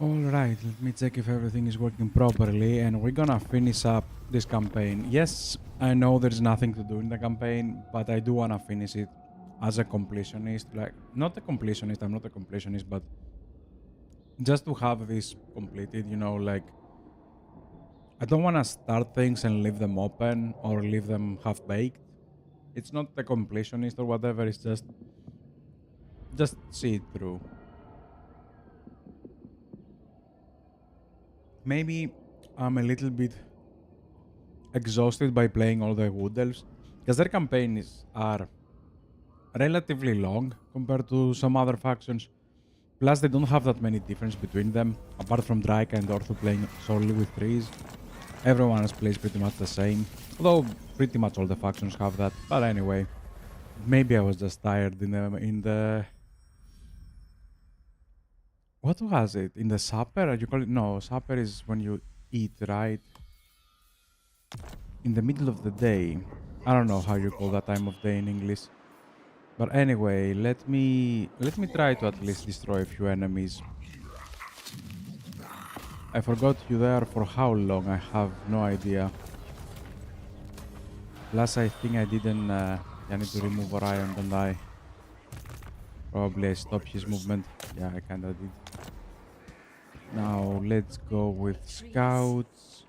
Alright, let me check if everything is working properly and we're gonna finish up this campaign. Yes, I know there's nothing to do in the campaign, but I do wanna finish it as a completionist. Like, not a completionist, I'm not a completionist, but just to have this completed, like, I don't wanna start things and leave them open or leave them half-baked. It's not a completionist or whatever, it's just see it through. Maybe I'm a little bit exhausted by playing all the Wood Elves because their campaigns are relatively long compared to some other factions. Plus, they don't have that many difference between them, apart from Drake and Ortho playing solely with trees. Everyone else plays pretty much the same, although pretty much all the factions have that. But anyway, maybe I was just tired in the what was it? In the supper? You call it? No, supper is when you eat, right? In the middle of the day. I don't know how you call that time of day in English. But anyway, let me try to at least destroy a few enemies. I forgot you there for how long, I have no idea. Plus I think I didn't I need to remove Orion, don't I? Probably I stopped his movement. Yeah, I kinda did. Now let's go with scouts.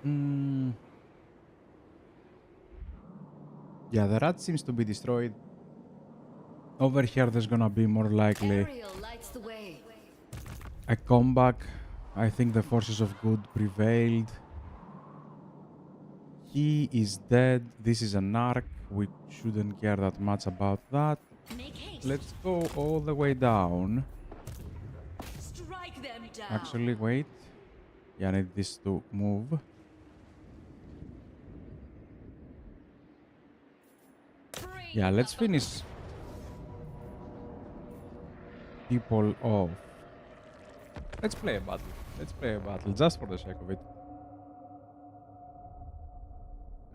Hmm. Yeah, the rat seems to be destroyed. Over here there's gonna be more likely a comeback. I think the forces of good prevailed. He is dead. This is an arc. We shouldn't care that much about that. Let's go all the way down. Actually, wait. Yeah, I need this to move. Yeah, let's finish people off. Let's play a battle. Let's play a battle just for the sake of it.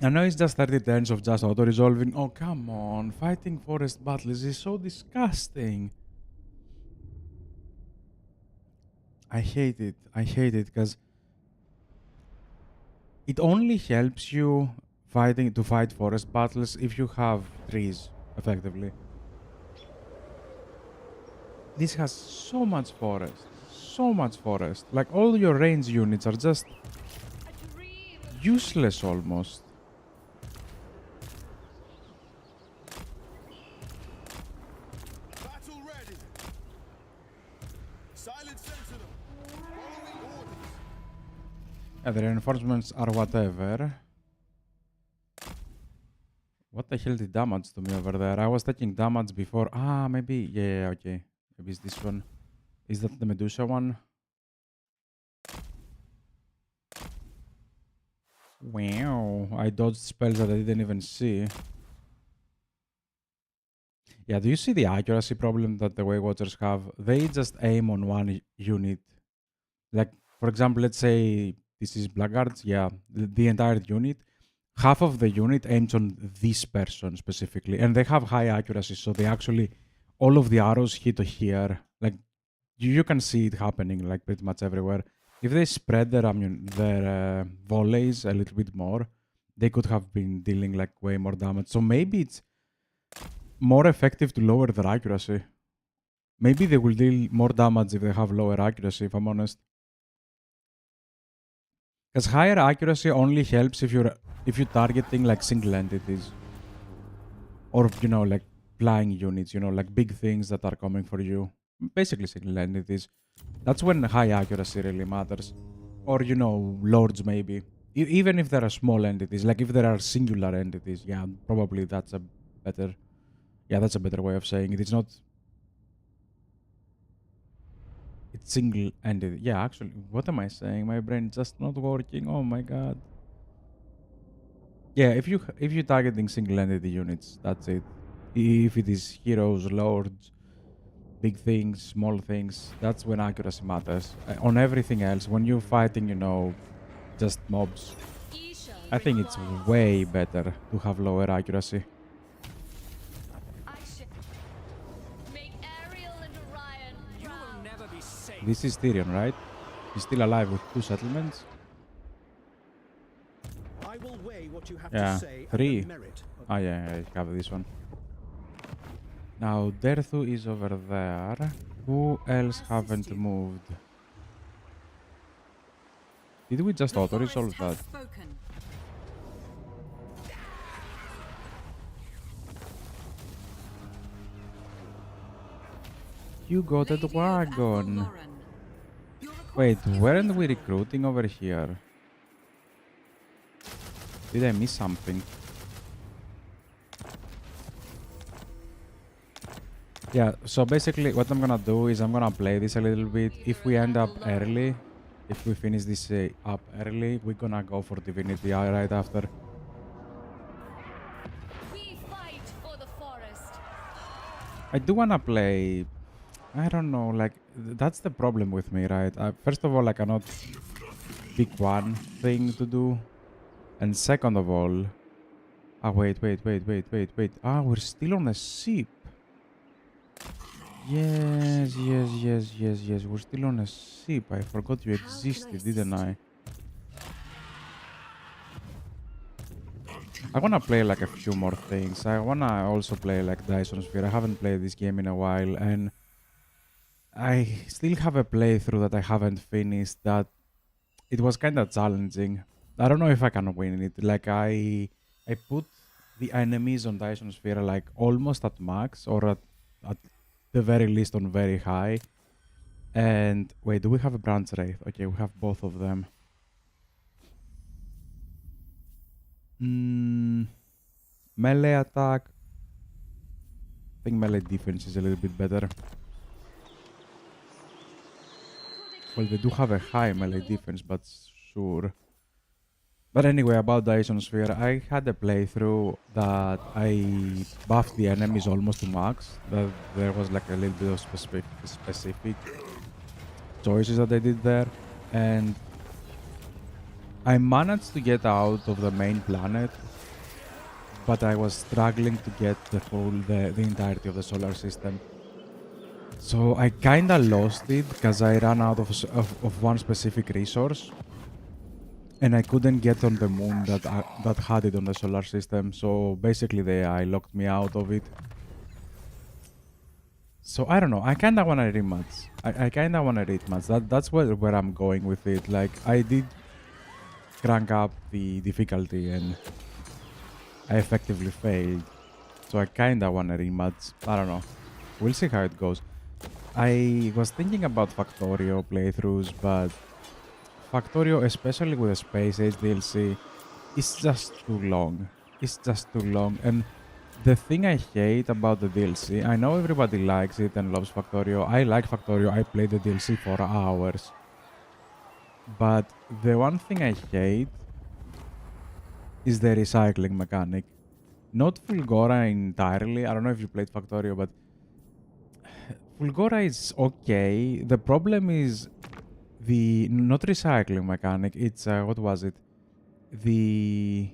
I know it's just 30 turns of just auto-resolving. Oh, come on. Fighting forest battles is so disgusting. I hate it. I hate it because it only helps you to fight forest battles if you have trees, effectively. This has so much forest. So much forest. Like all your range units are just useless almost. Yeah, the reinforcements are whatever. What the hell did damage to me over there? I was taking damage before. Ah, maybe. Yeah, okay. Maybe it's this one. Is that the Medusa one? Wow. I dodged spells that I didn't even see. Yeah, do you see the accuracy problem that the Way Watchers have? They just aim on one unit. Like, for example, let's say this is Blackguards. Yeah, the entire unit. Half of the unit aims on this person specifically. And they have high accuracy, so they actually... all of the arrows hit here. Like, you can see it happening, like, pretty much everywhere. If they spread their volleys a little bit more, they could have been dealing, like, way more damage. So maybe it's more effective to lower their accuracy. Maybe they will deal more damage if they have lower accuracy, if I'm honest. Because higher accuracy only helps if you're targeting like single entities. Or, like flying units, like big things that are coming for you. Basically single entities. That's when high accuracy really matters. Or, lords maybe. Even if there are small entities, like if there are singular entities, yeah, probably that's a better... yeah, that's a better way of saying it. It's not... it's single entity. Yeah, actually, what am I saying? My brain just not working. Oh my god. Yeah, if you're targeting single entity units, that's it. If it is heroes, lords, big things, small things, that's when accuracy matters. On everything else, when you're fighting, just mobs, I think it's way better to have lower accuracy. This is Tyrion, right? He's still alive with 2 settlements. I will weigh what you have to Yeah, say and 3. the merit of Ah, yeah, I have this one. Now, Derthu is over there. Who else haven't moved? Did we just auto-resolve that? You got a dragon. Wait, weren't we recruiting over here? Did I miss something? Yeah, so basically what I'm gonna do is I'm gonna play this a little bit. If we end up early, if we finish this up early, we're gonna go for Divinity right after. We fight for the forest. I do wanna play... I don't know, like, that's the problem with me, right? First of all, I cannot pick one thing to do. And second of all... Ah, wait. Ah, we're still on a ship. Yes. We're still on a ship. I forgot you existed, didn't I? I wanna play like a few more things. I wanna also play like Dyson Sphere. I haven't played this game in a while, and I still have a playthrough that I haven't finished that it was kind of challenging. I don't know if I can win it. Like I put the enemies on Dyson Sphere like almost at max or at the very least on very high. And wait, do we have a branch wraith? Okay, we have both of them. Melee attack. I think melee defense is a little bit better. Well, they do have a high melee defense, but sure. But anyway, about Dyson Sphere, I had a playthrough that I buffed the enemies almost to max. That there was like a little bit of specific choices that I did there. And I managed to get out of the main planet, but I was struggling to get the entirety of the solar system. So I kinda lost it because I ran out of one specific resource. And I couldn't get on the moon that had it on the solar system. So basically the AI locked me out of it. So I don't know. I kinda wanna rematch. I kinda wanna rematch. That's where I'm going with it. Like I did crank up the difficulty and I effectively failed. So I kinda wanna rematch. I don't know. We'll see how it goes. I was thinking about Factorio playthroughs, but Factorio, especially with the Space Age DLC, is just too long. It's just too long. And the thing I hate about the DLC, I know everybody likes it and loves Factorio. I like Factorio. I played the DLC for hours. But the one thing I hate is the recycling mechanic. Not Fulgora entirely. I don't know if you played Factorio, but Fulgora is okay. The problem is the not recycling mechanic. It's what was it? The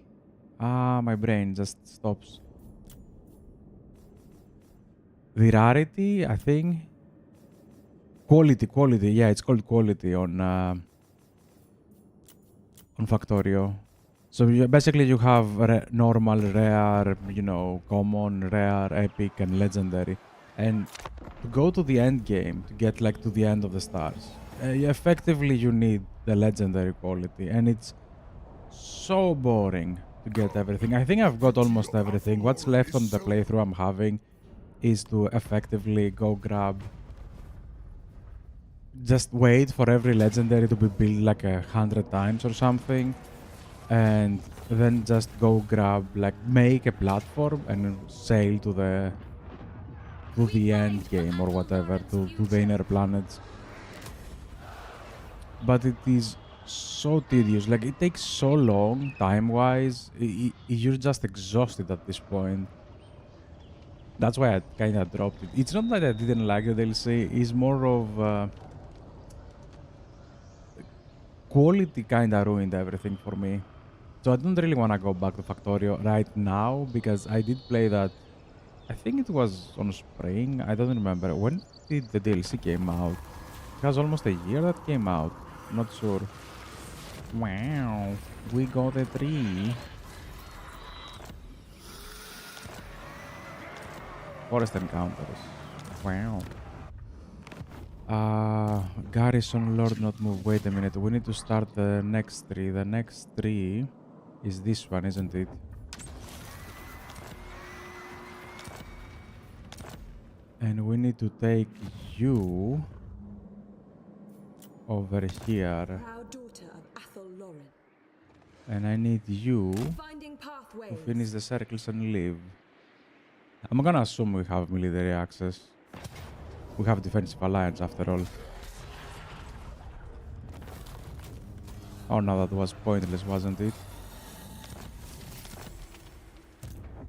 my brain just stops. The rarity, I think. Quality. Yeah, it's called quality on Factorio. So basically you have normal, rare, common, rare, epic, and legendary. And to go to the end game, to get like to the end of the stars, effectively you need the legendary quality. And it's so boring to get everything. I think I've got almost everything. What's left on the playthrough I'm having is to effectively go grab... Just wait for every legendary to be built like 100 times or something. And then just go grab, like, make a platform and sail to the end game or whatever, to the inner planets. But it is so tedious. Like, it takes so long, time-wise. You're just exhausted at this point. That's why I kind of dropped it. It's not that I didn't like the DLC. It's more of... quality kind of ruined everything for me. So I don't really want to go back to Factorio right now because I did play that. I think it was on spring. I don't remember. When did the DLC came out? It has almost a year that came out. Not sure. Wow. We got a 3. Forest encounters. Wow. Garrison Lord not move. Wait a minute. We need to start the next 3. The next 3 is this one, isn't it? And we need to take you over here. Proud daughter of Athel Lauren. And I need you Finding to pathways. finish the circles and leave. I'm gonna assume we have military access. We have defensive alliance after all. Oh no, that was pointless, wasn't it?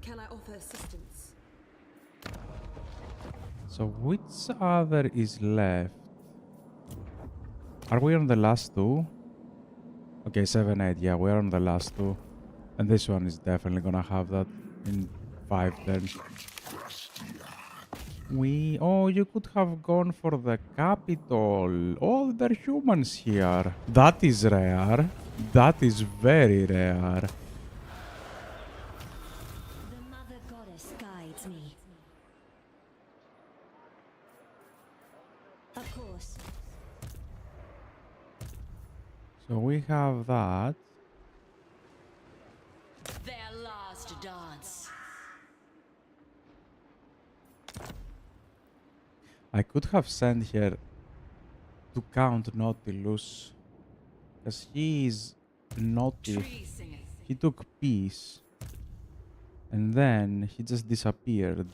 Can I offer assistance? So which other is left? Are we on the last 2? Okay, 7, 8. Yeah, we're on the last 2. And this one is definitely gonna have that in 5 turns. Oh, you could have gone for the capital. Oh, there are humans here. That is rare. That is very rare. The mother goddess guides me. Of course. So we have that. Their last dance. I could have sent her to Count Nautilus. Because he is naughty. Tree singing. He took peace. And then he just disappeared.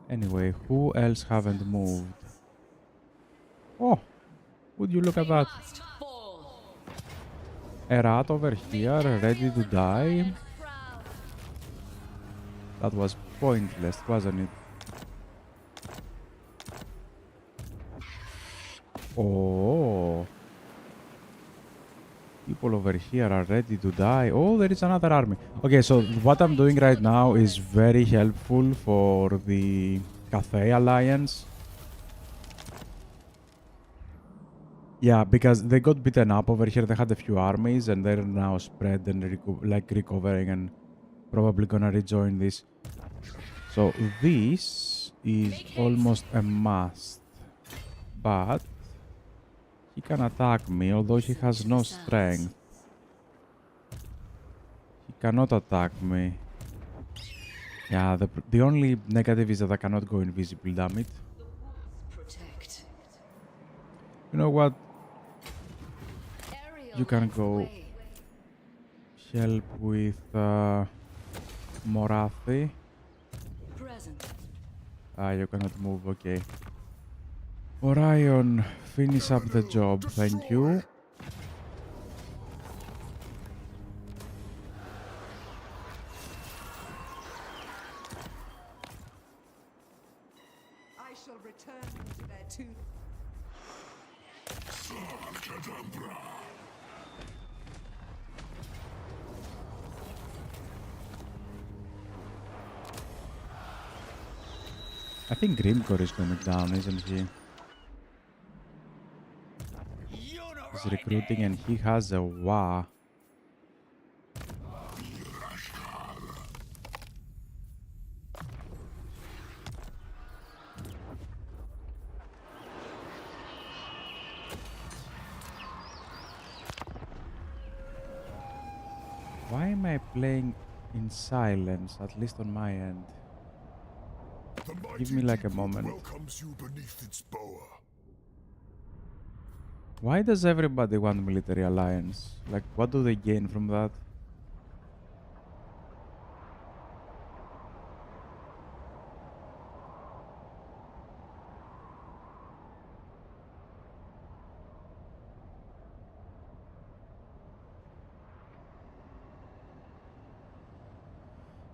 Anyway, who else haven't moved? Oh, would you look at that? Must fall. A rat over here, ready to die? Proud. That was pointless, wasn't it? Oh. People over here are ready to die. Oh, there is another army. Okay, so what I'm doing right now is very helpful for the Cathay Alliance. Yeah, because they got beaten up over here. They had a few armies and they're now spread and recovering and probably gonna rejoin this. So this is almost a must. But he can attack me, although he has no strength. He cannot attack me. Yeah, the only negative is that I cannot go invisible, damn it. Protect. You know what? Ariel You can leads the go way. help with Morathi. Present. Ah, you cannot move, okay. Orion, finish up the job, thank you. I shall return them to their tomb. I think Grimcore is coming down, isn't he? He's recruiting and he has a Wa. Why am I playing in silence, at least on my end? Give me like a moment. Welcomes you beneath its boa. Why does everybody want military alliance? Like, what do they gain from that?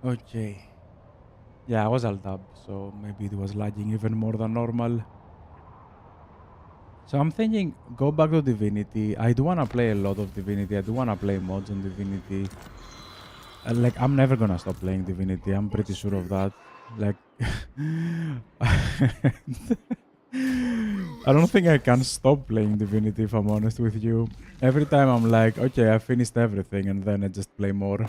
Okay. Yeah, I was Aldab, so maybe it was lagging even more than normal. So I'm thinking, go back to Divinity. I do want to play a lot of Divinity. I do want to play mods on Divinity. Like, I'm never gonna stop playing Divinity. I'm pretty sure of that. Like, I don't think I can stop playing Divinity if I'm honest with you. Every time I'm like, okay, I finished everything, and then I just play more.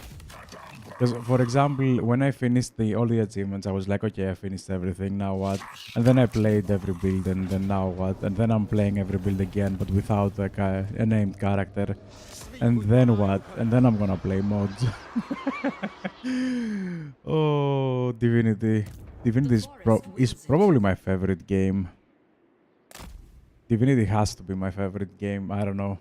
Because, for example, when I finished all the achievements, I was like, okay, I finished everything, now what? And then I played every build, and then now what? And then I'm playing every build again, but without a named character. And then what? And then I'm gonna play mods. Oh, Divinity. Divinity is probably my favorite game. Divinity has to be my favorite game. I don't know.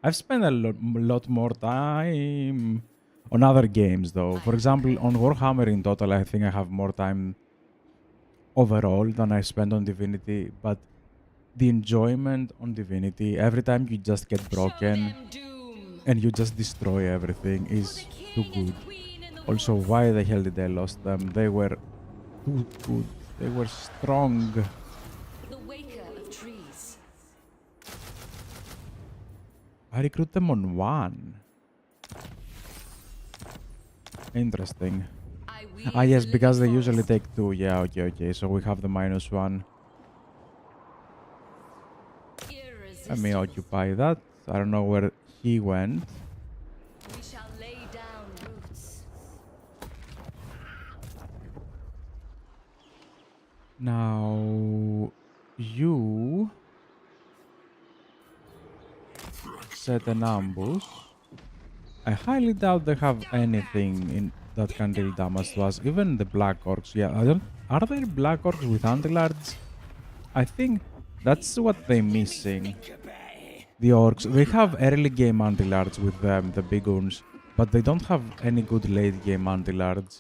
I've spent a lot more time on other games, though. For example, on Warhammer in total, I think I have more time overall than I spend on Divinity. But the enjoyment on Divinity, every time you just get Show broken them doom. and you just destroy everything, For the is too king good. and queen in the Also, woods. why the hell did I lost them? They were too good. They were strong. The waker of trees. I recruit them on 1. Interesting. I weave Ah, yes, the because they living usually forest. take 2. Yeah, okay. So we have the -1. Let me Irresistible. occupy that. I don't know where he went. We shall lay down roots. Now, you set an ambush. I highly doubt they have anything in that can deal damage to us. Even the Black Orcs. Yeah, I don't. Are there Black Orcs with anti-large? I think that's what they're missing. The orcs, they have early game anti-large with them, the big ones, but they don't have any good late game anti-large.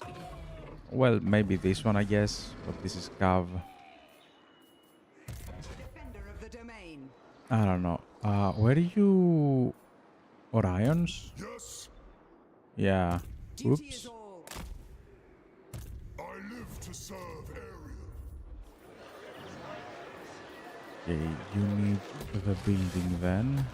Well, maybe this one, I guess, but this is Cav. Defender of the domain. I don't know. Were you Orions? Yes, Yeah. Duty is Oops. all. I live to serve Ariel. Okay, you need the building then.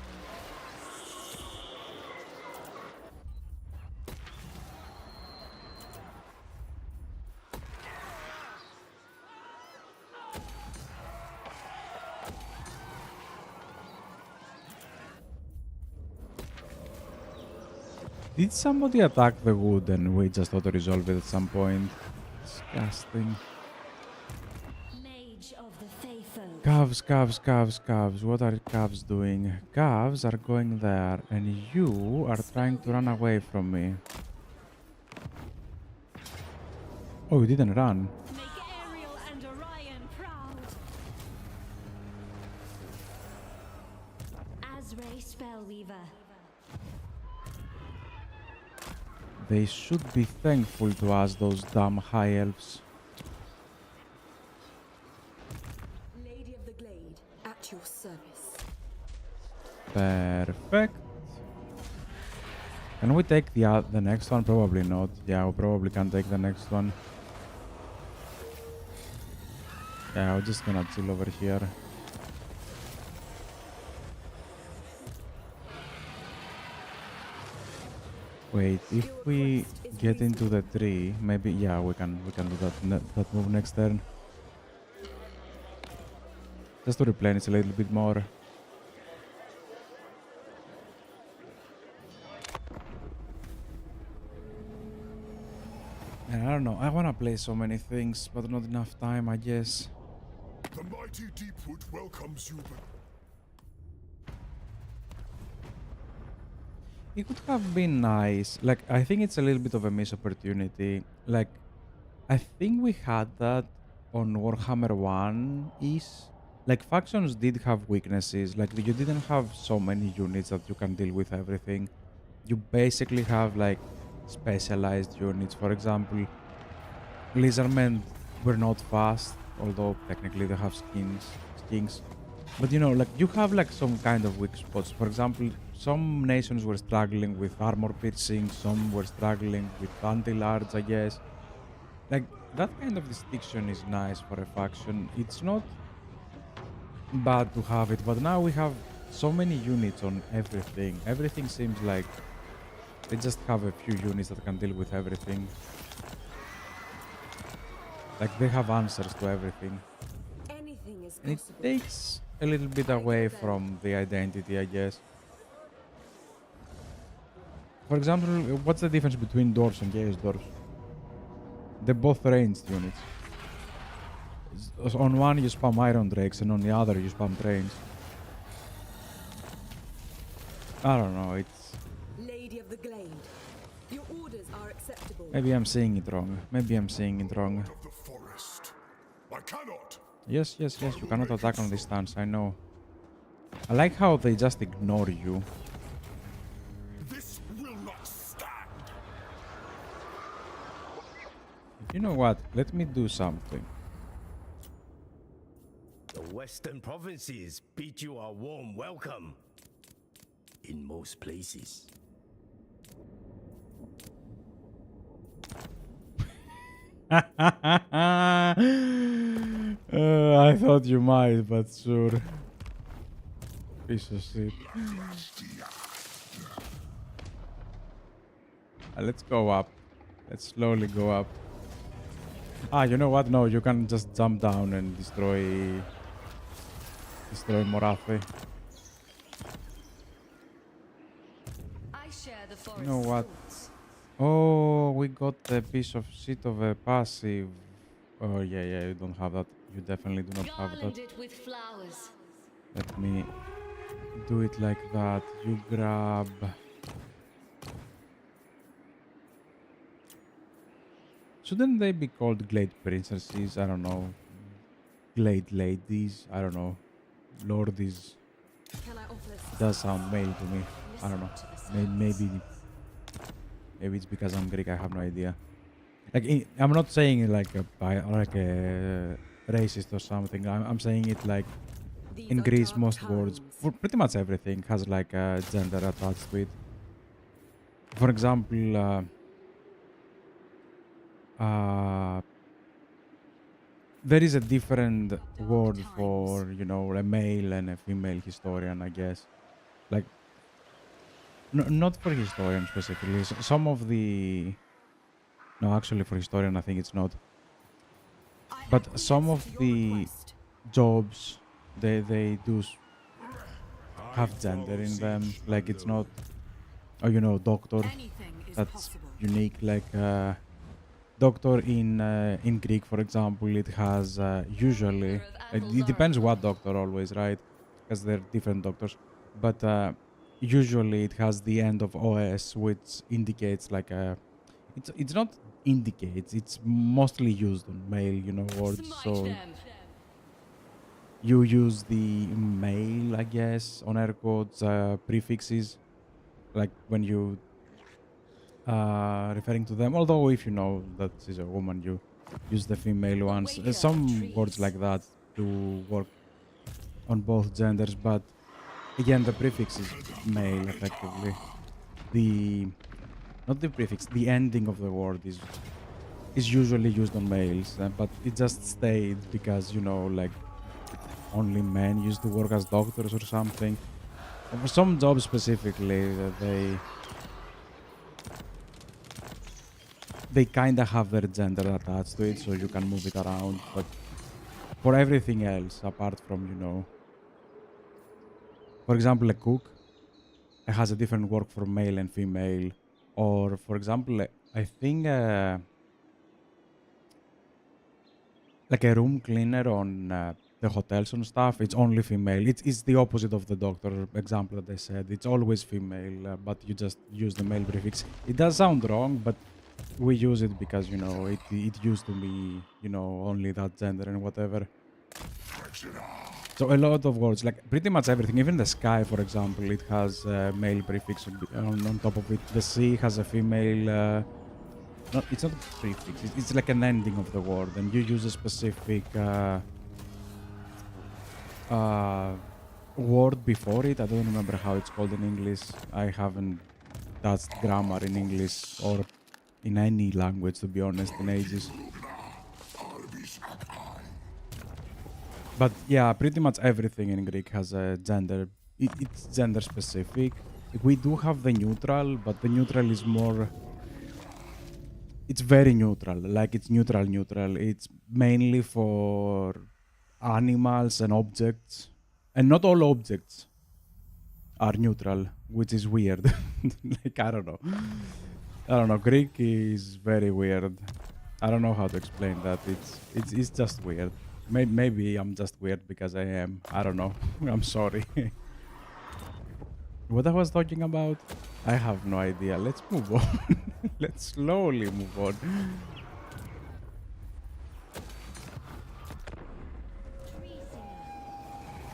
Did somebody attack the wood and we just auto-resolve it at some point? Disgusting. Mage of the faithful. Calves. What are calves doing? Calves are going there, and you are trying to run away from me. Oh, you didn't run. Make Ariel and Orion proud. Azray Spellweaver. They should be thankful to us, those damn high elves. Lady of the Glade, at your service. Perfect. Can we take the next one? Probably not. Yeah, we probably can take the next one. Yeah, we're just gonna chill over here. Wait, if we get into the tree, maybe yeah, we can do that move next turn. Just to replenish a little bit more. And I don't know, I wanna play so many things, but not enough time, I guess. The mighty Deepwood welcomes you, but It would have been nice. Like, I think it's a little bit of a missed opportunity. Like, I think we had that on Warhammer 1-ish. Like, factions did have weaknesses. Like, you didn't have so many units that you can deal with everything. You basically have, like, specialized units. For example, Lizardmen were not fast, although technically they have skins. But you know, like you have like some kind of weak spots. For example, some nations were struggling with armor piercing, some were struggling with anti-large, I guess. Like that kind of distinction is nice for a faction. It's not bad to have it, but now we have so many units on everything. Everything seems like they just have a few units that can deal with everything. Like they have answers to everything. Anything Anything is And it possible. takes a little bit away from the identity, I guess. For example, what's the difference between dwarves and chaos dwarves? They're both ranged units. On one you spam iron drakes and on the other you spam trains. I don't know, it's... Lady of the Glade. Your orders are acceptable. Maybe I'm seeing it wrong. Maybe I'm seeing it wrong. Of the forest. I cannot. Yes, yes, yes, you cannot attack on this stance, I know. I like how they just ignore you. This will not stand. You know what? Let me do something. The Western provinces bid you a warm welcome. In most places. I thought you might, but sure. Piece of shit. Let's go up. Let's slowly go up. Ah, you know what? No, you can just jump down and destroy Morathi. I share the forest. You know what? Oh, we got a piece of shit of a passive. Oh, yeah, you don't have that. You definitely do not have that. Garland it with flowers. Let me do it like that. You grab... Shouldn't they be called Glade Princesses? I don't know. Glade Ladies? I don't know. Lordies. Can I offer Does sound male to me. I don't know. Maybe it's because I'm Greek. I have no idea. Like, I'm not saying it like a racist or something. I'm saying it like these in are Greece, dark most words, times. for pretty much everything has like a gender attached to it. For example, there is a different word for, you know, a male and a female historian, I guess. Like, not for historian specifically. Some of the... No, actually for historian, I think it's not. But some of the jobs, they do have gender in them. Like, it's not... Oh, you know, doctor. Anything is That's possible. unique. Like, doctor in Greek, for example, it has usually... it depends what doctor always, right? Because they're different doctors. But usually it has the end of OS, which indicates like a... It's not indicates, it's mostly used on male, you know, words. Smite So them. you use the male, I guess, on air quotes, prefixes, like when you referring to them. Although if you know that is a woman, you use the female ones. Wake up, Some words trees. like that do work on both genders, but again, the prefix is male effectively. The not the prefix, the ending of the word is usually used on males, but it just stayed because, you know, like only men used to work as doctors or something. For some jobs specifically, they kind of have their gender attached to it, so you can move it around. But for everything else, apart from, you know, for example, a cook has a different work for male and female. Or, for example, I think like a room cleaner on the hotels and stuff, it's only female. It's the opposite of the doctor example that I said. It's always female, but you just use the male prefix. It does sound wrong, but we use it because, you know, it used to be, you know, only that gender and whatever. So a lot of words, like pretty much everything, even the sky, for example, it has a male prefix on top of it. The sea has a female... it's not a prefix, it's like an ending of the word, and you use a specific word before it. I don't remember how it's called in English. I haven't touched grammar in English or in any language, to be honest, in ages. But yeah, pretty much everything in Greek has a gender. It's gender specific. We do have the neutral, but the neutral is more... It's very neutral, like it's neutral. It's mainly for animals and objects, and not all objects are neutral, which is weird. Like I don't know. I don't know. Greek is very weird. I don't know how to explain that. It's just weird. Maybe I'm just weird because I am. I don't know. I'm sorry. What I was talking about? I have no idea. Let's move on. Let's slowly move on.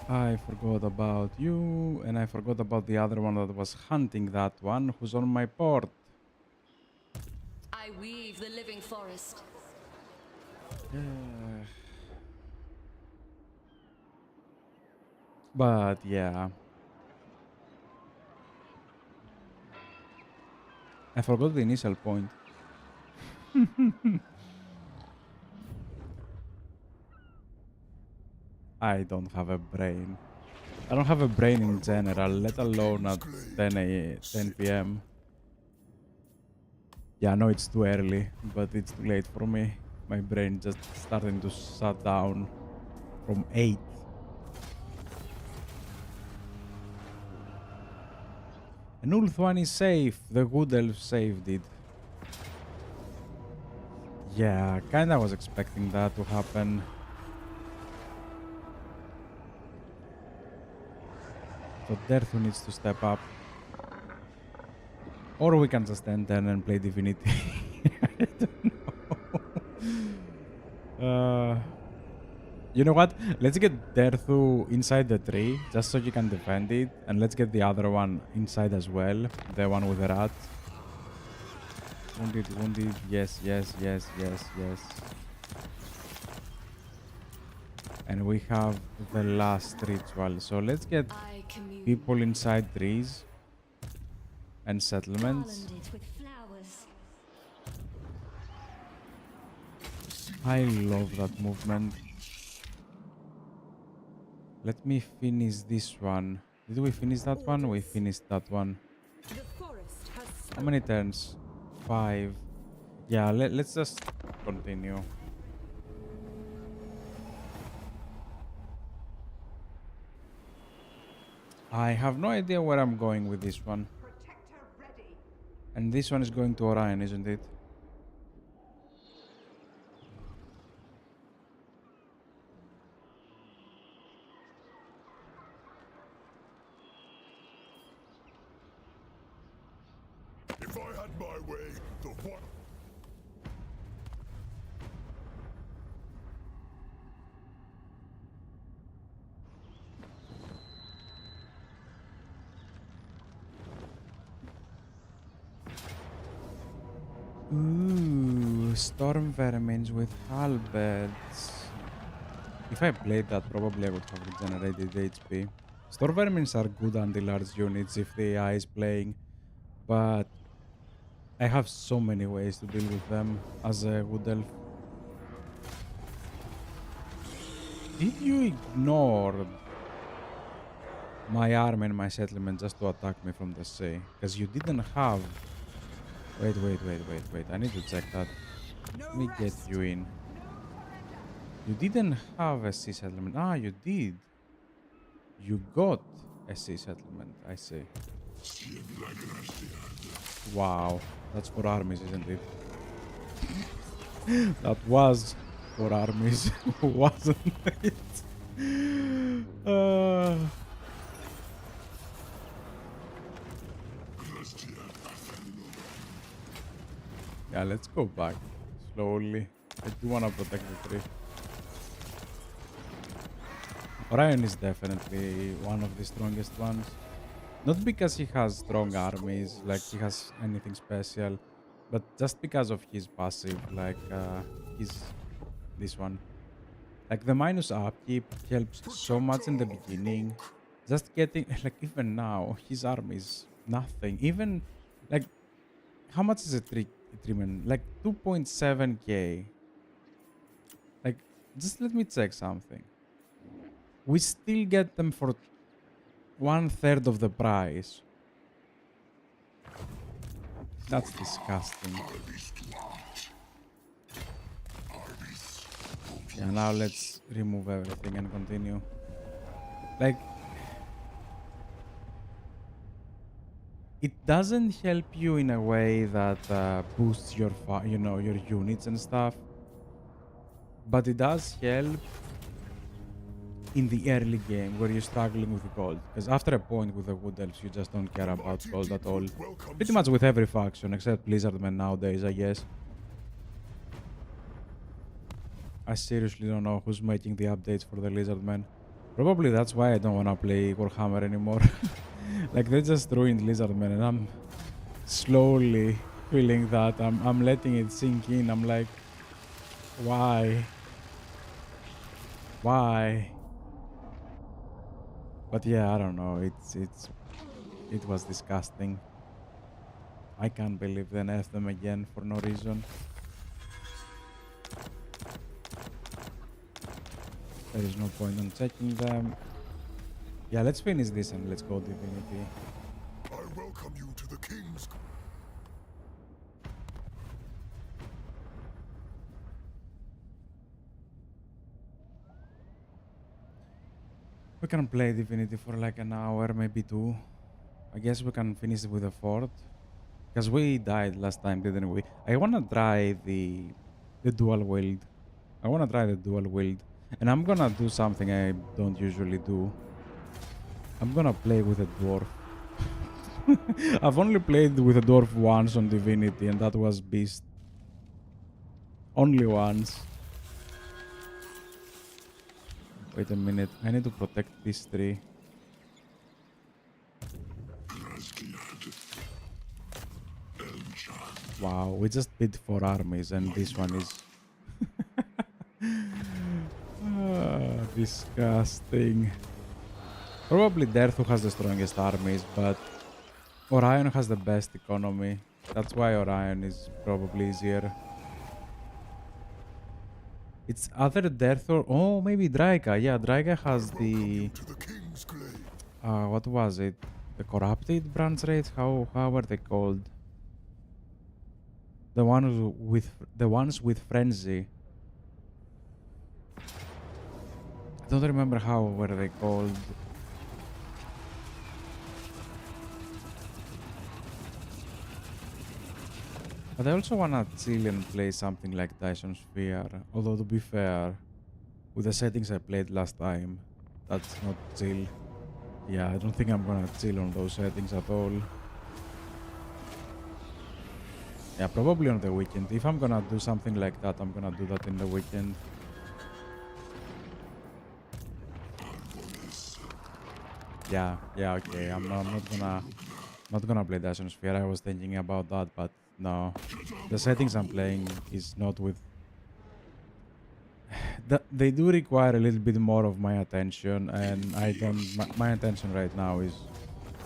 I forgot about you, and I forgot about the other one that was hunting that one, who's on my port. I weave the living forest. But yeah. I forgot the initial point. I don't have a brain. I don't have a brain in general, let alone at 10 p.m. Yeah, I know it's too early, but it's too late for me. My brain just starting to shut down from 8. And Ulth one is safe. The good elf saved it. Yeah, kinda was expecting that to happen. So Derthu needs to step up. Or we can just enter and play Divinity. I don't know. You know what? Let's get Derthu inside the tree, just so you can defend it. And let's get the other one inside as well. The one with the rat. Wounded, wounded. Yes, yes, yes, yes, yes. And we have the last ritual. So let's get I commune. people inside trees and settlements. Garlanded with flowers. I love that movement. Let me finish this one. Did we finish that one? We finished that one. The forest has How spoken. many turns? 5. Yeah, let's just continue. I have no idea where I'm going with this one. Protector ready. And this one is going to Orion, isn't it? If I had my way, the one. Ooh, storm vermins with halberds. If I played that, probably I would have regenerated HP. Storm vermins are good anti-large units if the AI is playing, but I have so many ways to deal with them as a wood elf. Did you ignore my army and my settlement just to attack me from the sea? Because you didn't have... Wait. I need to check that. Let me get you in. You didn't have a sea settlement. Ah, you did. You got a sea settlement. I see. Wow. That's for armies, isn't it? That was for armies, wasn't it? Yeah, let's go back slowly. I do want to protect the tree. Orion is definitely one of the strongest ones. Not because he has strong armies, like he has anything special, but just because of his passive, like this one. Like the minus upkeep helps so much in the beginning. Just getting, like even now, his army is nothing. Even, like, how much is a treatment? Like 2.7k. Like, just let me check something. We still get them for 1/3 of the price. That's disgusting. Yeah, now let's remove everything and continue. Like, it doesn't help you in a way that boosts your, your units and stuff, but it does help in the early game where you're struggling with gold. Because after a point with the wood elves, you just don't care about gold at all. Pretty much with every faction except Blizzardmen nowadays, I guess. I seriously don't know who's making the updates for the Lizardmen. Probably that's why I don't want to play Warhammer anymore. Like, they just ruined Lizardmen, and I'm slowly feeling that. I'm letting it sink in. I'm like, why? Why? But yeah, I don't know. It was disgusting. I can't believe they nerfed them again for no reason. There is no point in checking them. Yeah, let's finish this and let's go Divinity. I welcome you to the King's. We can play Divinity for like an hour, maybe 2. I guess we can finish it with a fort. Because we died last time, didn't we? I wanna try the dual wield. I wanna try the dual wield. And I'm gonna do something I don't usually do. I'm gonna play with a dwarf. I've only played with a dwarf once on Divinity, and that was Beast. Only once. Wait a minute, I need to protect this tree. Wow, we just beat 4 armies and this one is... disgusting. Probably Derthu has the strongest armies, but Orion has the best economy. That's why Orion is probably easier. It's either Derthu or... Oh, maybe Draika. Yeah, Draika has the... To the King's glade. what was it? The corrupted branch rates? How are they called? The ones with frenzy. I don't remember how were they called. But I also wanna chill and play something like Dyson Sphere. Although to be fair, with the settings I played last time, that's not chill. Yeah, I don't think I'm gonna chill on those settings at all. Yeah, probably on the weekend. If I'm gonna do something like that, I'm gonna do that in the weekend. Yeah, okay. I'm not gonna play Dyson Sphere. I was thinking about that, but no. The settings I'm playing is not with... They do require a little bit more of my attention, and I don't... My attention right now is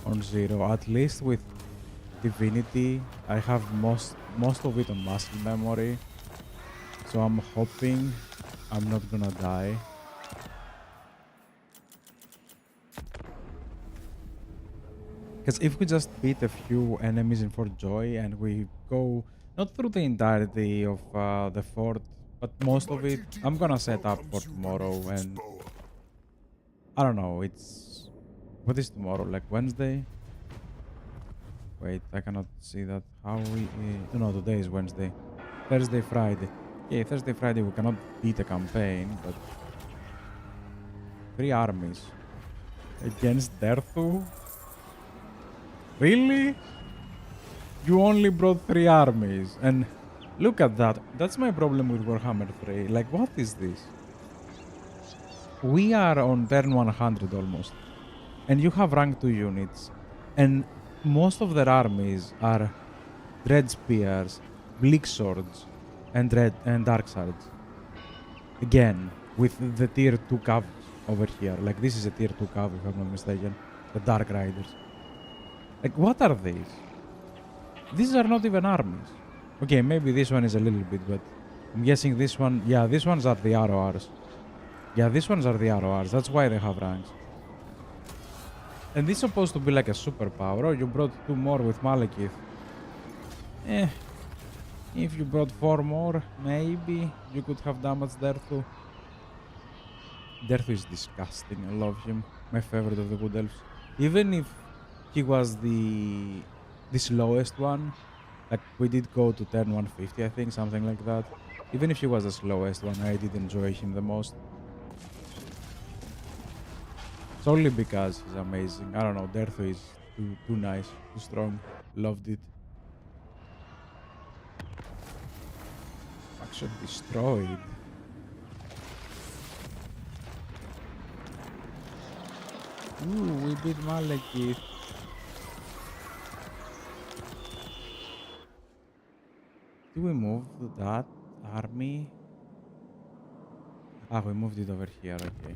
on 0. At least with Divinity, I have most of it on muscle memory. So I'm hoping I'm not gonna die. Because if we just beat a few enemies in Fort Joy and we go not through the entirety of the fort, but most of it, I'm gonna set up for tomorrow. And I don't know, it's... What is tomorrow? Like Wednesday? Wait, I cannot see that. How we... no, today is Wednesday. Thursday, Friday. Yeah, Thursday, Friday we cannot beat a campaign, but... 3 armies. Against Derthu? Really? You only brought 3 armies, and look at that. That's my problem with Warhammer 3. Like, what is this? We are on turn 100 almost, and you have rank 2 units, and most of their armies are Dread Spears, Bleak Swords, and Dark Swords. Again, with the tier 2 cav over here. Like, this is a tier 2 cav, if I'm not mistaken. The Dark Riders. Like, what are these? These are not even armies. Okay, maybe this one is a little bit, but I'm guessing this one... Yeah, these ones are the RORs. Yeah, these ones are the RORs. That's why they have ranks. And this is supposed to be like a superpower. Oh, you brought 2 more with Malekith. If you brought 4 more, maybe you could have damaged there too. Derthu is disgusting. I love him. My favorite of the Wood Elves. Even if he was the slowest one, like we did go to turn 150, I think, something like that. Even if he was the slowest one, I did enjoy him the most. It's only because he's amazing. I don't know, Derthu is too nice, too strong. Loved it. Faction destroyed. Ooh, we beat Malekith. Do we move that army? Ah, we moved it over here, okay.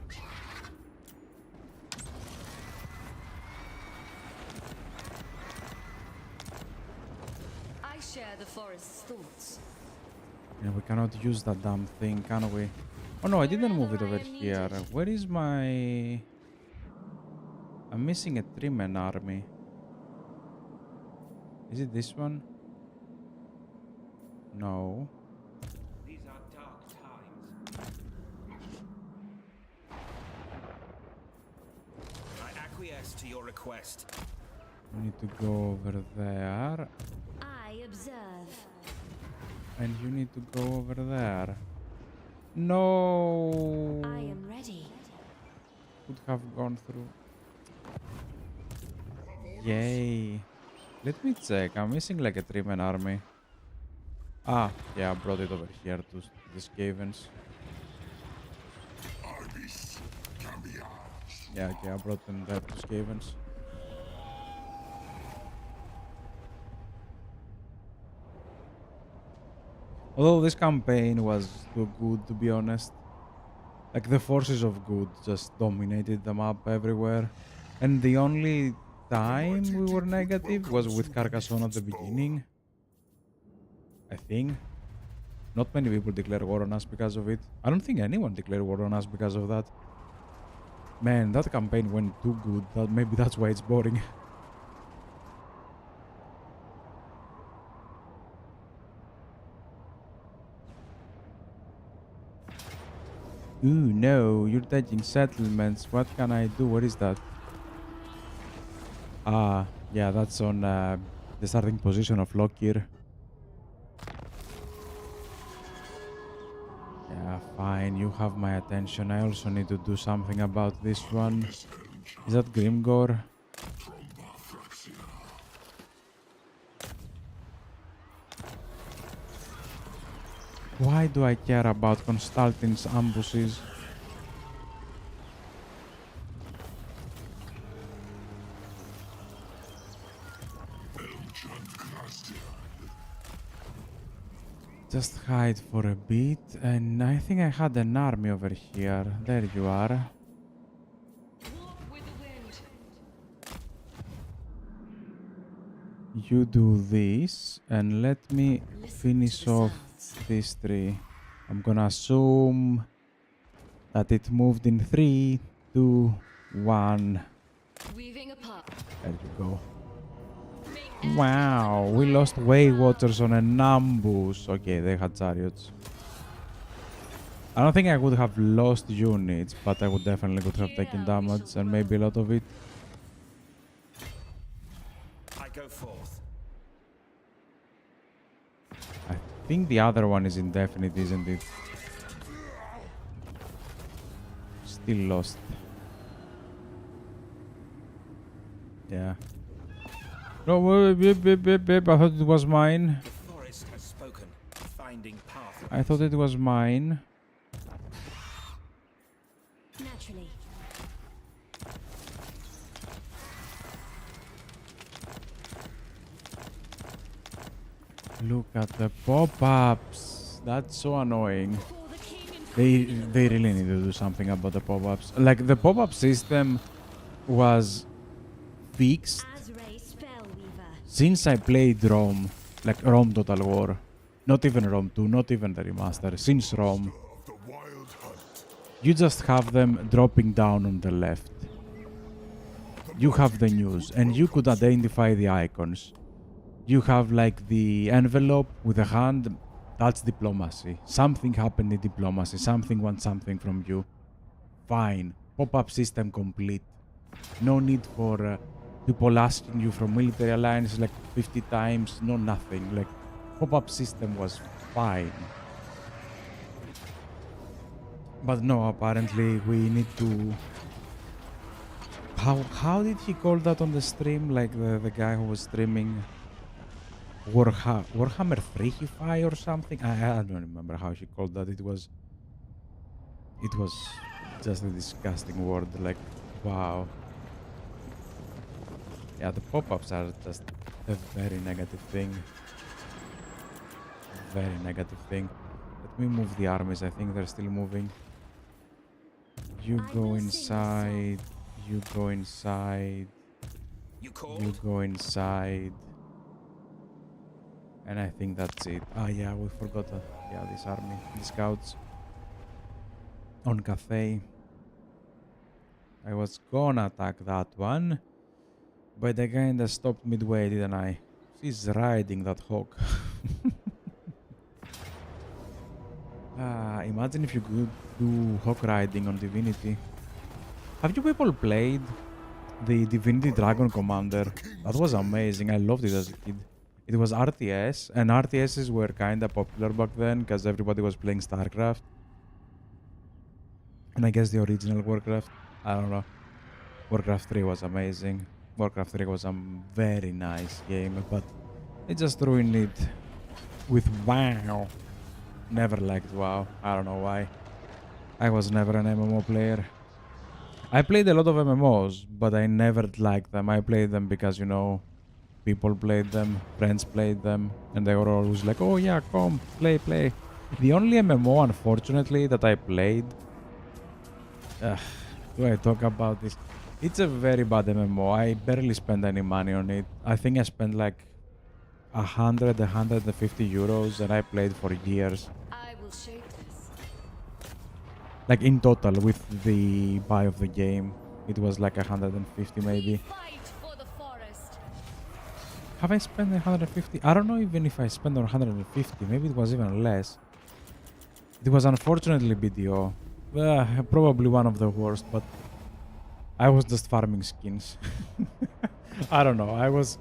I share the forest's thoughts. Yeah, we cannot use that damn thing, can we? Oh no, I didn't move it over here. Where is my... I'm missing a 3-man army. Is it this one? No. These are dark times. I acquiesce to your request. We need to go over there. I observe. And you need to go over there. No! I am ready. Could have gone through. Yay. Let me check. I'm missing like a 3-man army. Ah, yeah, I brought it over here to the Skavens. Armies can be ours. Yeah, okay, I brought them there to Skavens. Although this campaign was too good, to be honest. Like, the forces of good just dominated the map everywhere. And the only time we were negative was with Carcassonne at the beginning. I think. Not many people declare war on us because of it. I don't think anyone declared war on us because of that. Man, that campaign went too good. Maybe that's why it's boring. Ooh, no, you're taking settlements. What can I do? What is that? Ah, yeah, that's on the starting position of Lokir. Yeah, fine, you have my attention. I also need to do something about this one. Is that Grimgor? Why do I care about Constantine's ambushes? Just hide for a bit, and I think I had an army over here. There you are. Walk with the wind. You do this, and let me finish the off sounds. these 3. I'm gonna assume that it moved in 3, 2, 1. Weaving apart. There you go. Make Wow, we lost way waters on an ambush. Okay, they had chariots. I don't think I would have lost units, but I would definitely could have taken damage, and maybe a lot of it. I go forth. I think the other one is indefinite, isn't it? Still lost. Yeah. No, I thought it was mine. The forest has spoken, finding path. I thought it was mine. naturally. Look at the pop-ups. That's so annoying. For the king and They really need to do something about the pop-ups. Like, the pop-up system was fixed Azray Spellweaver. since I played Rome. Like, Rome Total War. Not even Rome 2, not even the remaster. Since Rome. Of the wild hunt. You just have them dropping down on the left. You have the news, and you could identify the icons. You have like the envelope with a hand. That's diplomacy. Something happened in diplomacy. Something wants something from you. fine. Pop-up system complete. No need for people asking you from military alliances like 50 times. No nothing. Like pop-up system was fine. But no, apparently we need to... How did he call that on the stream? Like the guy who was streaming Warhammer 3 or something? I don't remember how he called that. It was just a disgusting word. Like, wow. Yeah, the pop-ups are just a very negative thing. Very negative thing. Let me move the armies. I think they're still moving. You go inside. You go inside. You You called? go inside. And I think that's it. Ah, yeah, we forgot. Yeah, this army. The scouts. On Cathay. I was gonna attack that one. But I kinda stopped midway, didn't I? She's riding that hawk. Imagine if you could do hawk riding on Divinity. Have you people played the Divinity Dragon Commander? That was amazing. I loved it as a kid. It was RTS, and RTSs were kinda popular back then because everybody was playing StarCraft. And I guess the original Warcraft. I don't know. Warcraft 3 was amazing. Warcraft 3 was a very nice game, but it just ruined it with WoW. Never liked WoW. I don't know why. I was never an MMO player. I played a lot of MMOs, but I never liked them. I played them because, you know, people played them, friends played them, and they were always like, oh yeah, come, play. The only MMO, unfortunately, that I played... do I talk about this? It's a very bad MMO. I barely spend any money on it. I think I spent like 150 euros, and I played for years. I will shape this. Like in total, with the buy of the game, it was like 150 maybe. Fight for the forest. Have I spent 150? I don't know even if I spent 150. Maybe it was even less. It was unfortunately BDO. Probably one of the worst, but I was just farming skins. I don't know. I was...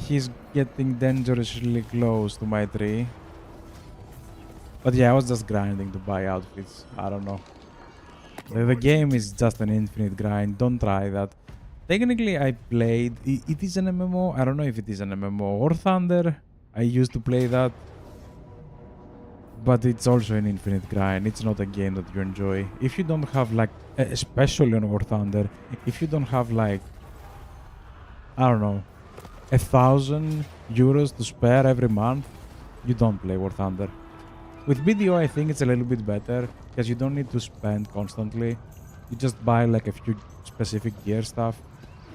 he's getting dangerously close to my tree. But yeah, I was just grinding to buy outfits. I don't know. The game is just an infinite grind. Don't try that. Technically, I played... It is an MMO. I don't know if it is an MMO or Thunder. I used to play that. But it's also an infinite grind. It's not a game that you enjoy. If you don't have like... Especially on War Thunder. If you don't have like... I don't know. 1,000 euros to spare every month. You don't play War Thunder. With BDO, I think it's a little bit better because you don't need to spend constantly. You just buy like a few specific gear stuff,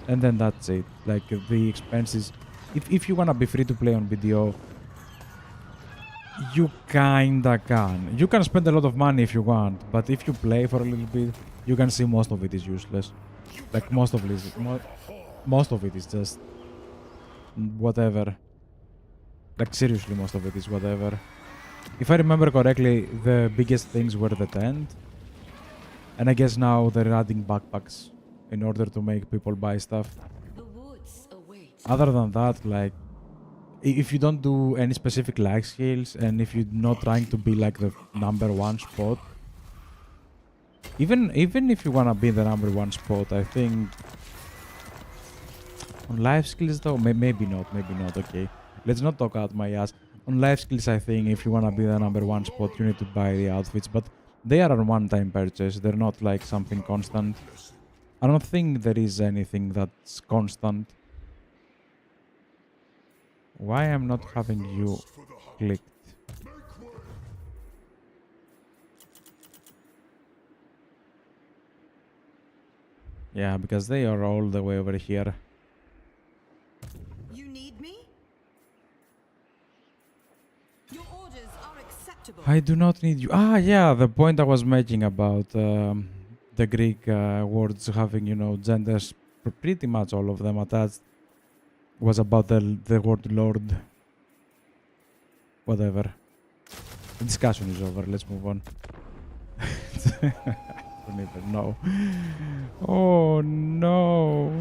and then that's it. Like the expenses. If you wanna be free to play on BDO, you kinda can. You can spend a lot of money if you want, but if you play for a little bit, you can see most of it is useless. Like most of it is just whatever. Like seriously, most of it is whatever. If I remember correctly, the biggest things were the tent. And I guess now they're adding backpacks in order to make people buy stuff. The woods await. Other than that, like, if you don't do any specific life skills, and if you're not trying to be like the #1 spot, even if you wanna be the #1 spot, I think on life skills though, maybe not, okay. Let's not talk out my ass. On life skills, I think if you wanna be the #1 spot, you need to buy the outfits, but they are a one-time purchase. They're not like something constant. I don't think there is anything that's constant. Why I'm not having you clicked? Yeah, because they are all the way over here. You need me? Your orders are acceptable. I do not need you. Ah, yeah, the point I was making about the Greek words having, you know, genders, pretty much all of them attached, was about the word Lord. Whatever. The discussion is over. Let's move on. Don't even know. Oh no.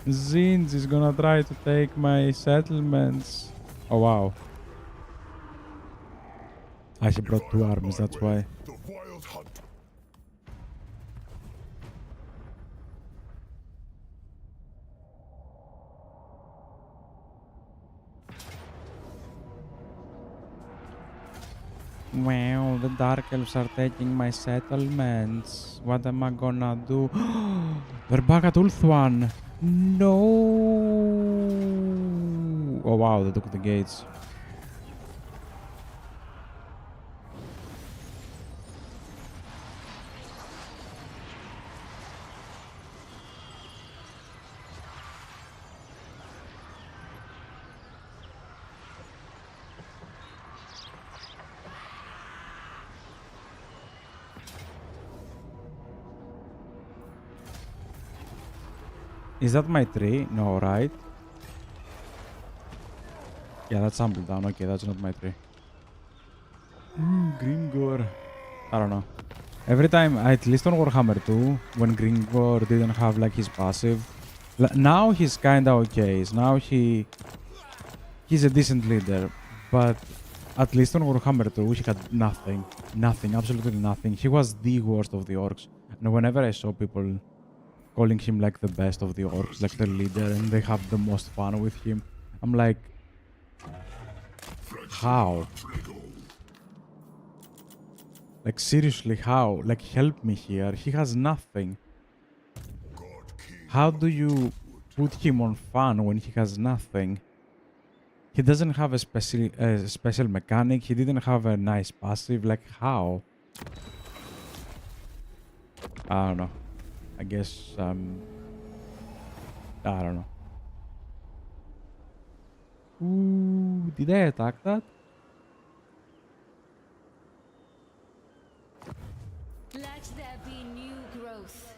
Zinj is gonna try to take my settlements. Oh wow. He If brought I two have armies, my that's way, why. the wild hunt. Wow, the Dark Elves are taking my settlements. What am I gonna do? They're back at Ulthuan. No. Oh wow, they took the gates. Is that my tree? No, right? Yeah, that's Humble Down. Okay, that's not my tree. Gringor. I don't know. Every time, at least on Warhammer 2, when Gringor didn't have like his passive, now he's kinda okay. Now he's a decent leader, but at least on Warhammer 2, he had nothing. Nothing, absolutely nothing. He was the worst of the orcs. And whenever I saw people calling him like the best of the orcs, like the leader, and they have the most fun with him, I'm like, how? Like, seriously, how? Like, help me here. He has nothing. God King How of do you put him on fun when he has nothing? He doesn't have a special mechanic. He didn't have a nice passive. Like, how? I don't know. I guess, I don't know. Ooh, did I attack that? Let there be new growth.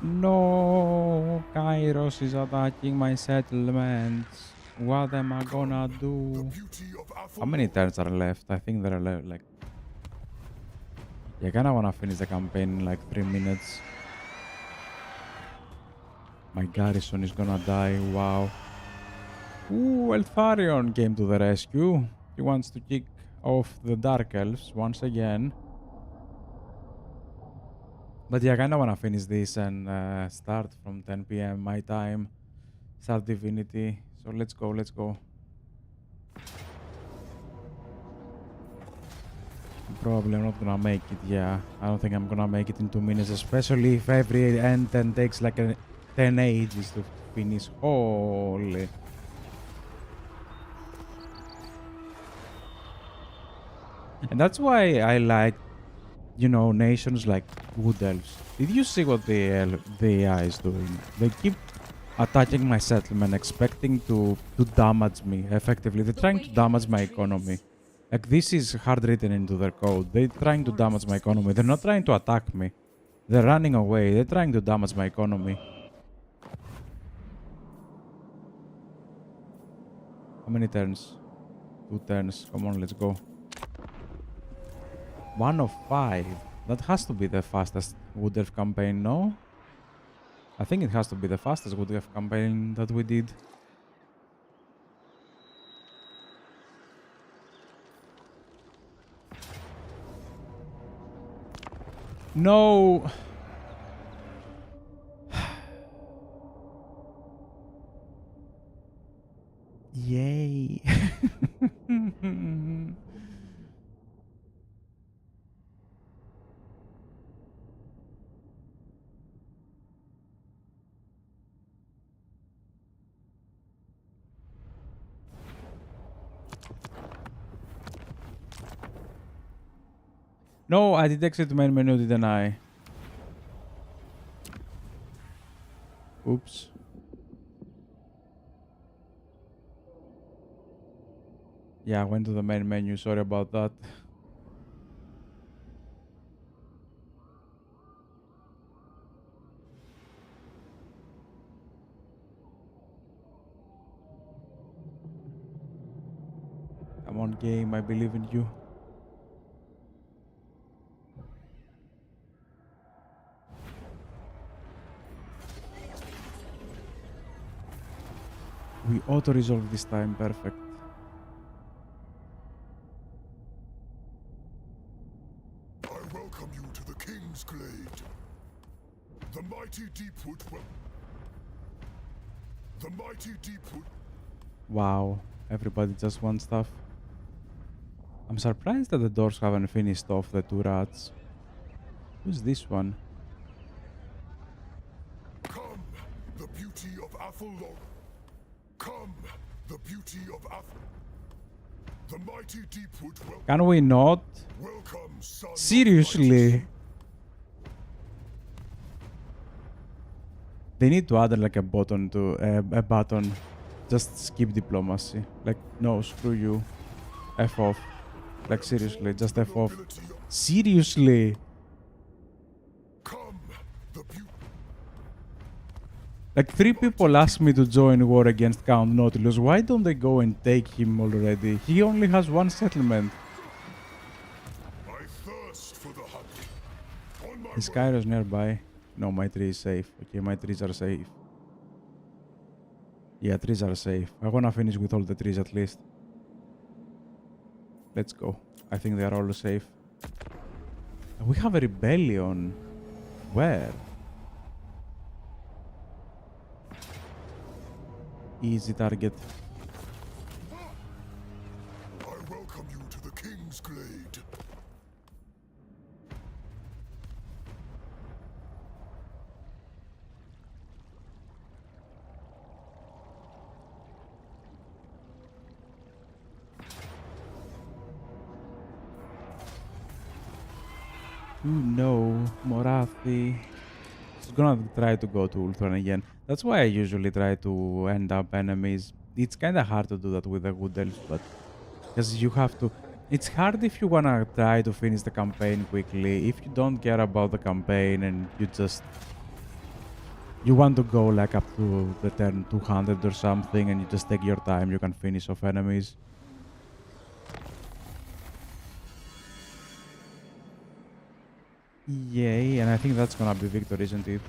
No, Kairos is attacking my settlements. What am I gonna the do? beauty of How many Avalon. turns are left? I think there are like... Yeah, I kinda wanna finish the campaign in like 3 minutes. My garrison is gonna die, wow. Ooh, Eltharion came to the rescue. He wants to kick off the Dark Elves once again. But yeah, I kinda wanna finish this and start from 10 p.m. my time. Start Divinity. So let's go, let's go. Probably not gonna make it, yeah. I don't think I'm gonna make it in 2 minutes, especially if every end then takes like 10 ages to finish. Holy. And that's why I like, you know, nations like Wood Elves. Did you see what the AI is doing? They keep attacking my settlement, expecting to damage me effectively. They're The trying to wake of damage my economy. retreats. Like, this is hard written into their code. They're trying to damage my Forest economy. They're not speaks. trying to attack me. They're running away. They're trying to damage my economy. How many turns? 2 turns. Come on, let's go. 1 of 5. That has to be the fastest Wood Elf campaign, no? I think it has to be the fastest Wood Elf campaign that we did. No! Yay! No, I did exit main menu, didn't I? Oops. Yeah, I went to the main menu. Sorry about that. Come on, game. I believe in you. We auto-resolve this time. Perfect. I welcome you to the King's Glade. The mighty Deepwood The mighty Deepwood. Wow. Everybody just wants stuff. I'm surprised that the doors haven't finished off the 2 rats. Who's this one? Come, the beauty of Athelon. Come, the beauty of The mighty Deepwood Can we not? welcome, son of Seriously? mighty- They need to add like a button to a button. Just skip diplomacy. Like, no, screw you. F off. Like, seriously, just F off. Nobility of- Seriously? Come, the beauty. Like, 3 people asked me to join war against Count Nautilus. Why don't they go and take him already? He only has 1 settlement. I thirst for the hunt. On my Is way. Kairos nearby? No, my tree is safe. Okay, my trees are safe. Yeah, trees are safe. I wanna finish with all the trees at least. Let's go. I think they are all safe. We have a rebellion. Where? Easy target. I welcome you to the King's Glade. No, Morathi. She's gonna try to go to Ultron again. That's why I usually try to end up enemies. It's kinda hard to do that with the Wood Elves, but because you have to. It's hard if you wanna try to finish the campaign quickly. If you don't care about the campaign and you want to go like up to the turn 200 or something, and you just take your time, you can finish off enemies. Yay, and I think that's gonna be victory, isn't it?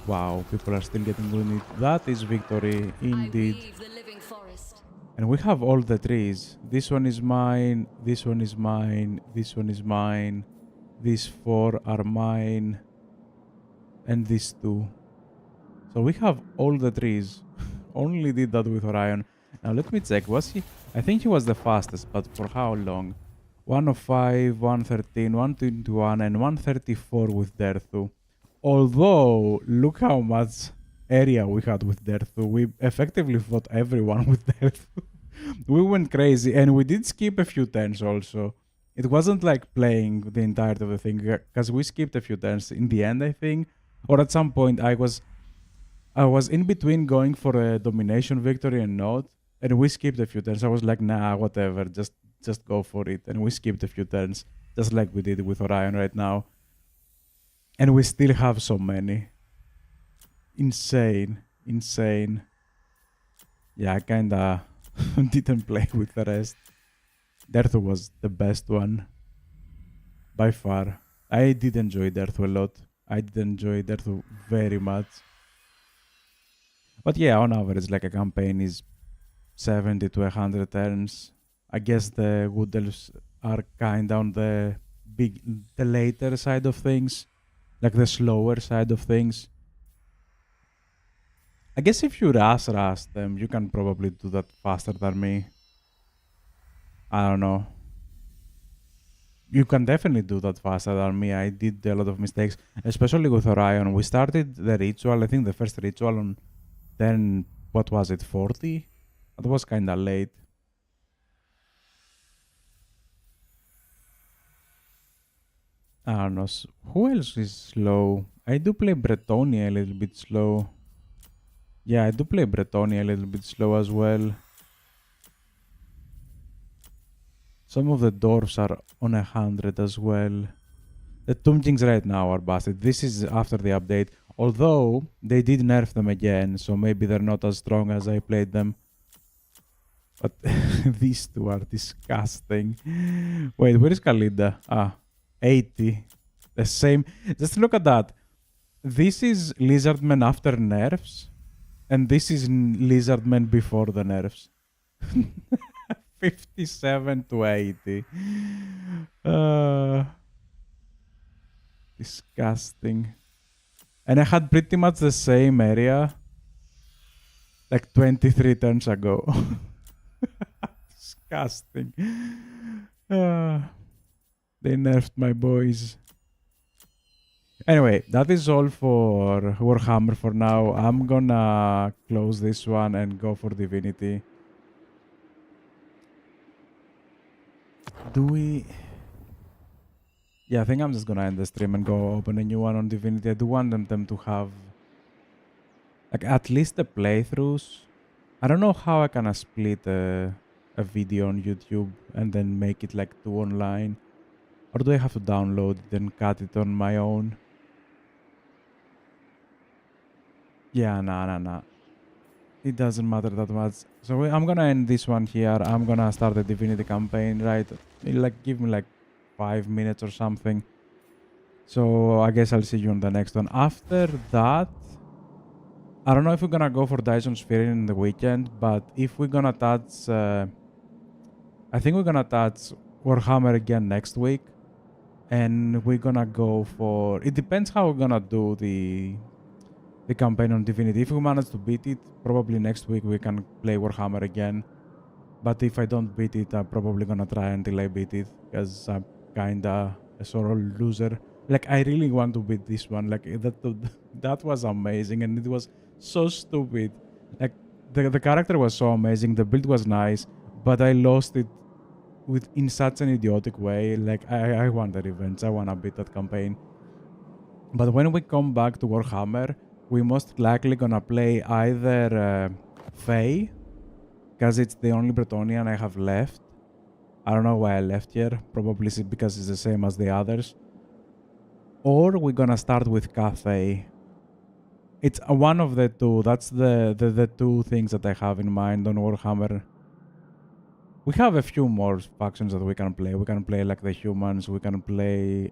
Wow, people are still getting wounded. That is victory, indeed. I weave the living forest. And we have all the trees. This one is mine, this one is mine, this one is mine, these 4 are mine, and these 2. So we have all the trees. Only did that with Orion. Now let me check, was he? I think he was the fastest, but for how long? 105, 113, 121, and 134 with Derthu. Although, look how much area we had with Derthu. We effectively fought everyone with Derthu. We went crazy, and we did skip a few turns also. It wasn't like playing the entirety of the thing, because we skipped a few turns in the end, I think. Or at some point, I was in between going for a domination victory and not, and we skipped a few turns. I was like, nah, whatever, just go for it. And we skipped a few turns, just like we did with Orion right now. And we still have so many. Insane. Yeah, I kinda didn't play with the rest. Derthu was the best one. By far. I did enjoy Derthu a lot. I did enjoy Derthu very much. But yeah, on average, like a campaign is 70 to 100 turns. I guess the Wood Elves are kinda on the later side of things. Like the slower side of things. I guess if you rush them, you can probably do that faster than me. I don't know. You can definitely do that faster than me. I did a lot of mistakes, especially with Orion. We started the ritual, I think the first ritual on then, what was it, 40? That was kinda late. I don't know. Who else is slow? I do play Bretonia a little bit slow. Yeah, I do play Bretonia a little bit slow as well. Some of the dwarves are on 100 as well. The Tomb Kings right now are busted. This is after the update. Although they did nerf them again, so maybe they're not as strong as I played them. But these two are disgusting. Wait, where is Kalinda? 80. The same. Just look at that. This is Lizardman after nerfs, and this is Lizardman before the nerfs. 57 to 80. Disgusting. And I had pretty much the same area like 23 turns ago. Disgusting. They nerfed my boys. Anyway, that is all for Warhammer for now. I'm gonna close this one and go for Divinity. Do we... Yeah, I think I'm just gonna end the stream and go open a new one on Divinity. I do want them to have like at least the playthroughs. I don't know how I can split a video on YouTube and then make it like 2 online. Or do I have to download it and cut it on my own? Yeah, nah. It doesn't matter that much. So I'm gonna end this one here. I'm gonna start the Divinity campaign, right? It'll like give me like 5 minutes or something. So I guess I'll see you on the next one. After that, I don't know if we're gonna go for Dyson Sphere in the weekend, but if we're gonna touch... I think we're gonna touch Warhammer again next week. And we're gonna go for... It depends how we're gonna do the campaign on Divinity. If we manage to beat it, probably next week we can play Warhammer again. But if I don't beat it, I'm probably gonna try until I beat it, because I'm kinda a sort of loser. Like, I really want to beat this one. Like, that was amazing, and it was so stupid. Like, the character was so amazing, the build was nice, but I lost it in such an idiotic way. Like, I want the revenge. I wanna beat that campaign. But when we come back to Warhammer, we most likely gonna play either Fae, because it's the only Bretonnian I have left. I don't know why I left here. Probably because it's the same as the others. Or we're gonna start with Cathay. It's one of the two. That's the two things that I have in mind on Warhammer. We have a few more factions that we can play. We can play like the humans. We can play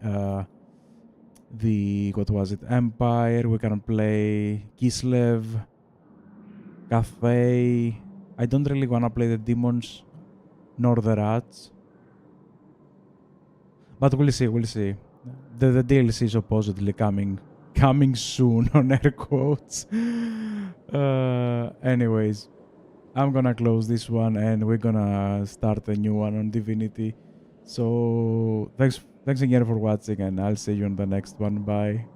Empire. We can play Kislev, Cathay. I don't really wanna play the demons nor the rats. But we'll see. The DLC is supposedly coming soon on air quotes. Anyways, I'm gonna close this one and we're gonna start a new one on Divinity. So thanks again for watching, and I'll see you on the next one. Bye.